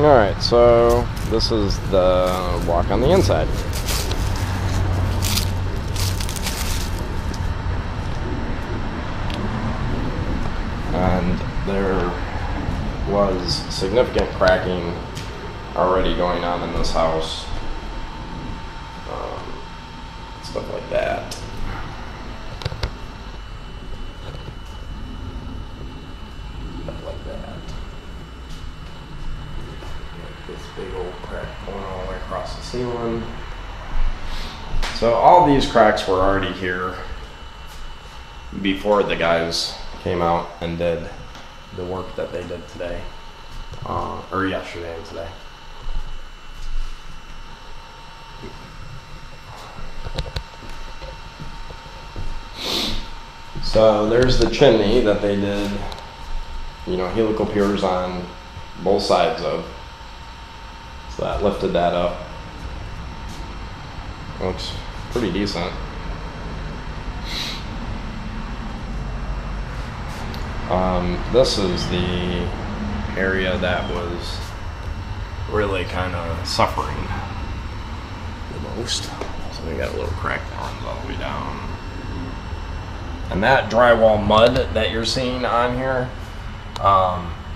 Alright, so this is the walk on the inside. And there was significant cracking already going on in this house. Stuff like that. Stuff like that. This big old crack going all the way across the ceiling. So all these cracks were already here before the guys came out and did the work that they did today, or yesterday and today. So there's the chimney that they did, helical piers on both sides of. So that lifted that up. Looks pretty decent. This is the area that was really kind of suffering the most. So we got a little crack that runs all the way down. And that drywall mud that you're seeing on here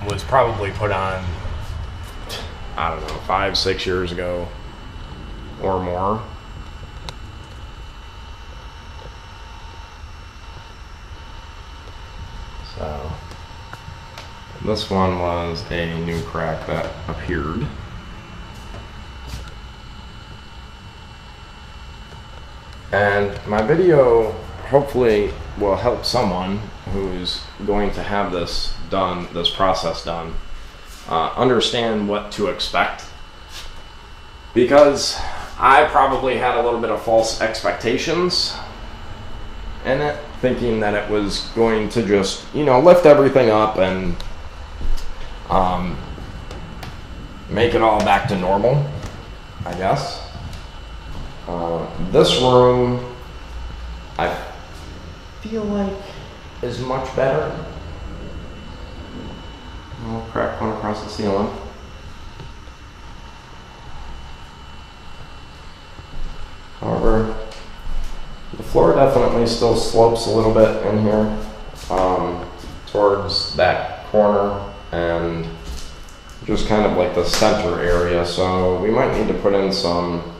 was probably put on, I don't know, 5-6 years ago or more. So this one was a new crack that appeared. And my video hopefully will help someone who's going to have this done, this process done, understand what to expect. Because I probably had a little bit of false expectations in it, thinking that it was going to just, lift everything up and make it all back to normal, I guess. This room, I feel like is much better. A little crack going across the ceiling. However, the floor definitely still slopes a little bit in here towards that corner and just kind of like the center area. So we might need to put in some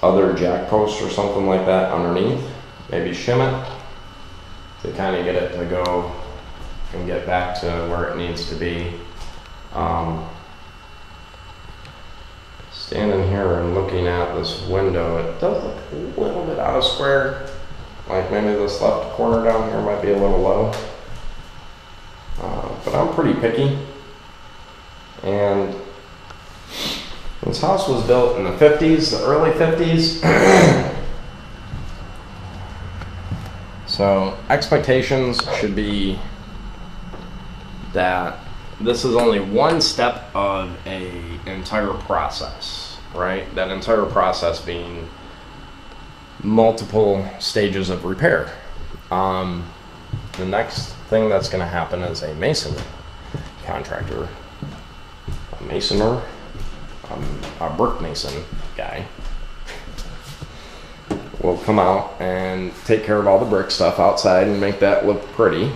other jack posts or something like that underneath. Maybe shim it to kind of get it to go and get back to where it needs to be. Standing here and looking at this window, it does look a little bit out of square. Like maybe this left corner down here might be a little low. But I'm pretty picky. And this house was built in the 50s, the early 50s. So expectations should be that this is only one step of an entire process, right? That entire process being multiple stages of repair. The next thing that's going to happen is a mason contractor, a masoner, a brick mason guy will come out and take care of all the brick stuff outside and make that look pretty,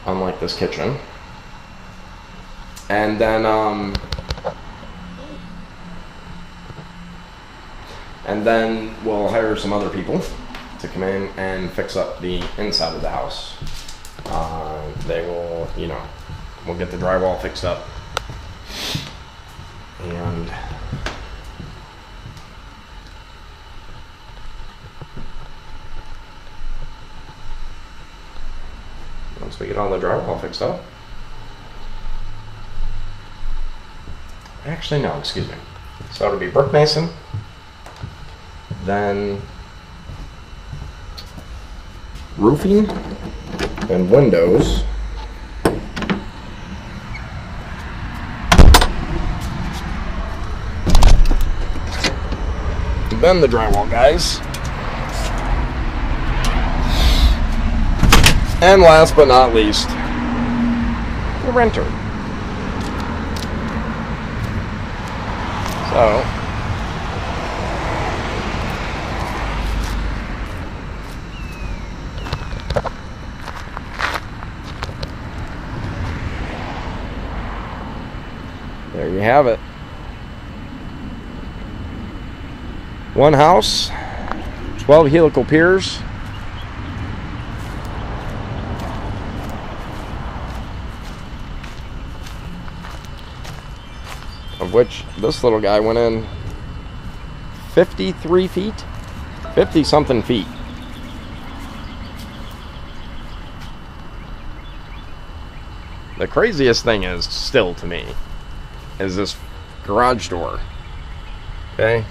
unlike this kitchen. And then we'll hire some other people to come in and fix up the inside of the house. They will, we'll get the drywall fixed up. And once we get all the drywall fixed up, actually no, excuse me. So it'll be brick mason, then roofing and windows, then the drywall guys, and last but not least, the renter. So there you have it. One house, 12 helical piers. Of which this little guy went in 53 feet, 50 something feet. The craziest thing is, still to me, is this garage door. Okay,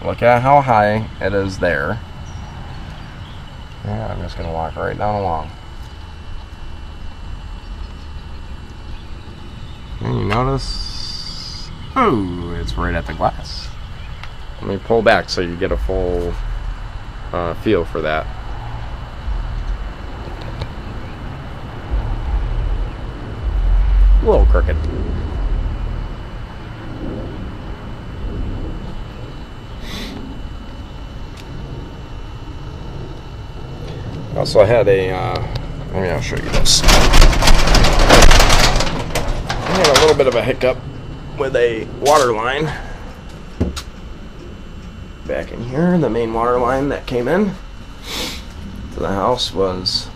look at how high it is there. Yeah, I'm just gonna walk right down along. And you notice, oh, it's right at the glass. Let me pull back so you get a full feel for that. A little crooked. I also had a, maybe I'll show you this. I had a little bit of a hiccup with a water line back in here. The main water line that came in to the house was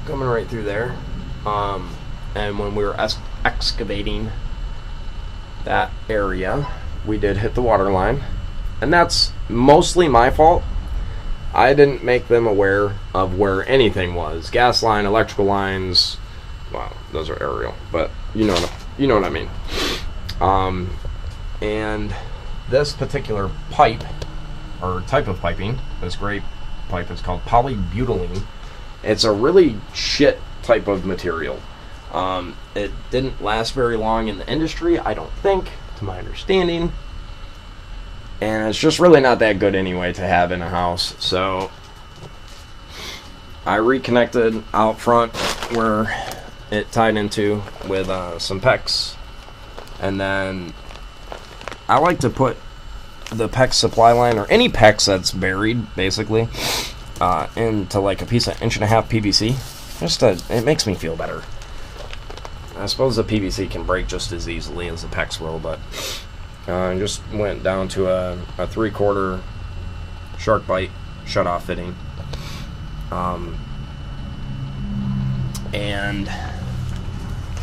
coming right through there. And when we were excavating that area, we did hit the water line. And that's mostly my fault. I didn't make them aware of where anything was. Gas line, electrical lines, well, those are aerial, but you know what I mean. And this particular pipe, or type of piping, this gray pipe is called polybutylene. It's a really shit type of material. It didn't last very long in the industry, I don't think, to my understanding. And it's just really not that good anyway to have in a house. So I reconnected out front where it tied into with some PEX. And then I like to put the PEX supply line, or any PEX that's buried, basically, into like a piece of 1.5 PVC. Just it makes me feel better. I suppose the PVC can break just as easily as the PEX will, but I just went down to a 3/4 shark bite shut-off fitting. And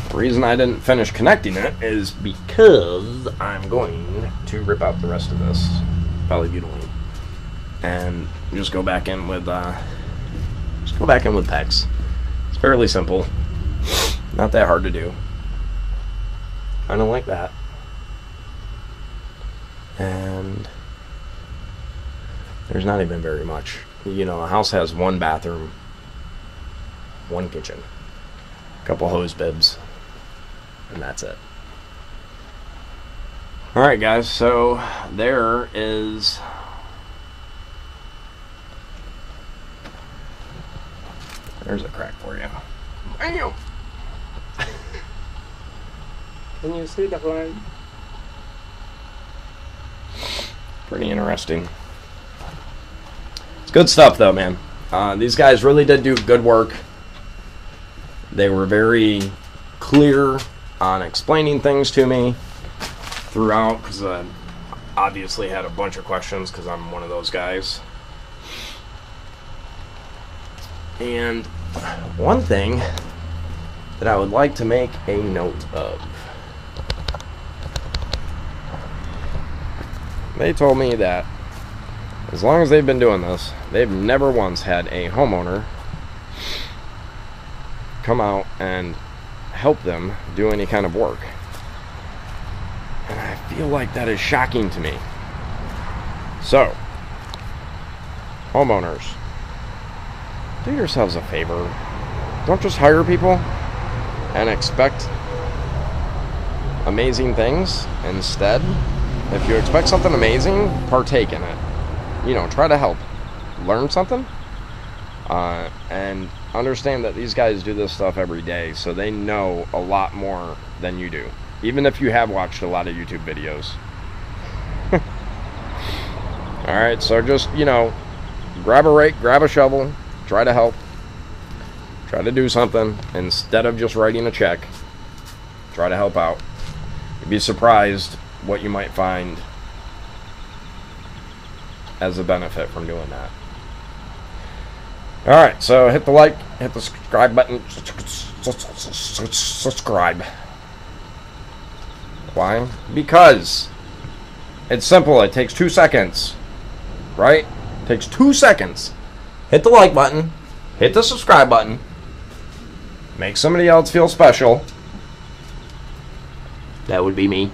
the reason I didn't finish connecting it is because I'm going to rip out the rest of this polybutylene and just go back in with PEX. It's fairly simple, not that hard to do. I don't like that. And there's not even very much. You know, the house has one bathroom, one kitchen, a couple hose bibs, and that's it. Alright guys, so there's a crack for you. Bam! Can you see the line? Pretty interesting. It's good stuff though, man. These guys really did do good work. They were very clear on explaining things to me throughout, because I obviously had a bunch of questions because I'm one of those guys. And one thing that I would like to make a note of. They told me that as long as they've been doing this, they've never once had a homeowner come out and help them do any kind of work. And I feel like that is shocking to me. So, homeowners, do yourselves a favor. Don't just hire people and expect amazing things. Instead, if you expect something amazing, partake in it. You know, try to help. Learn something. And understand that these guys do this stuff every day, so they know a lot more than you do. Even if you have watched a lot of YouTube videos. Alright, so just, you know, grab a rake, grab a shovel, try to help. Try to do something instead of just writing a check. Try to help out. You'd be surprised what you might find as a benefit from doing that. Alright, so hit the like, hit the subscribe button. Subscribe. Why? Because it's simple. It takes 2 seconds. Right? It takes 2 seconds. Hit the like button. Hit the subscribe button. Make somebody else feel special. That would be me.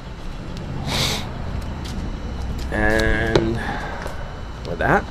And with that,